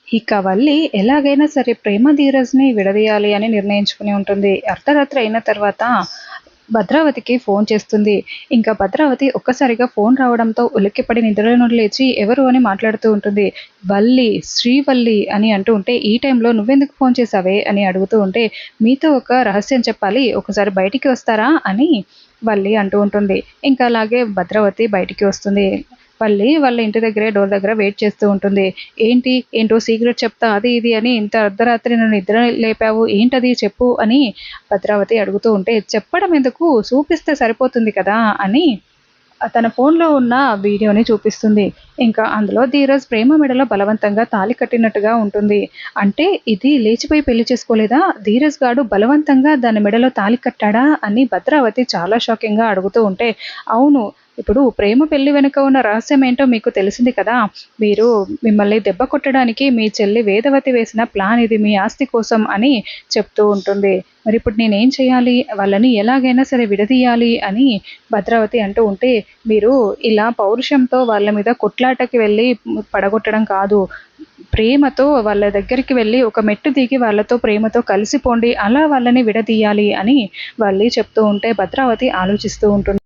ఇక వల్లి ఎలాగైనా సరే ప్రేమ ధీరజ్‌ని విడదీయాలి అని నిర్ణయించుకుని ఉంటుంది. అర్ధరాత్రి అయిన తర్వాత భద్రావతికి ఫోన్ చేస్తుంది. ఇంకా భద్రావతి ఒక్కసారిగా ఫోన్ రావడంతో ఉలిక్కిపడి నిద్రలో నుండి లేచి ఎవరు అని మాట్లాడుతూ ఉంటుంది. వల్లి, శ్రీవల్లి అని అంటూ ఉంటే, "ఈ టైంలో నువ్వెందుకు ఫోన్ చేశావే?" అని అడుగుతూ ఉంటే, "మీతో ఒక రహస్యం చెప్పాలి. ఒకసారి బయటికి వస్తారా?" అని వల్లి అంటూ ఉంటుంది. ఇంకా అలాగే భద్రావతి బయటికి వస్తుంది. వల్లి వాళ్ళ ఇంటి దగ్గరే డోర్ దగ్గర వెయిట్ చేస్తూ ఉంటుంది. ఏంటో సీక్రెట్ చెప్తా అది ఇది అని ఇంత అర్ధరాత్రి నన్ను నిద్ర లేపావు. ఏంటది చెప్పు అని భద్రావతి అడుగుతూ ఉంటే, చెప్పడం ఎందుకు చూపిస్తే సరిపోతుంది కదా అని తన ఫోన్‌లో ఉన్న వీడియోని చూపిస్తుంది. ఇంకా అందులో ధీరజ్ ప్రేమ మెడలో బలవంతంగా తాళి కట్టినట్టుగా ఉంటుంది. అంటే ఇది లేచిపోయి పెళ్లి చేసుకోలేదా? ధీరజ్ గాడు బలవంతంగా దాని మెడలో తాళి కట్టాడా? అని భద్రావతి చాలా షాకింగ్‌గా అడుగుతూ ఉంటే, అవును. ఇప్పుడు ప్రేమ పెళ్లి వెనుక ఉన్న రహస్యం ఏంటో మీకు తెలిసింది కదా! మిమ్మల్ని దెబ్బ కొట్టడానికి మీ చెల్లి వేదవతి వేసిన ప్లాన్ ఇది మీ ఆస్తి కోసం అని చెప్తూ ఉంటుంది. మరిప్పుడు నేనేం చేయాలి? వాళ్ళని ఎలాగైనా సరే విడదీయాలి అని భద్రావతి అంటూ ఉంటే, మీరు ఇలా పౌరుషంతో వాళ్ళ మీద కొట్లాటకి వెళ్ళి పడగొట్టడం కాదు. ప్రేమతో వాళ్ళ దగ్గరికి వెళ్ళి ఒక మెట్టు దిగి వాళ్ళతో ప్రేమతో కలిసిపోండి. అలా వాళ్ళని విడదీయాలి అని వల్లి చెప్తూ ఉంటే భద్రావతి ఆలోచిస్తూ ఉంటుంది.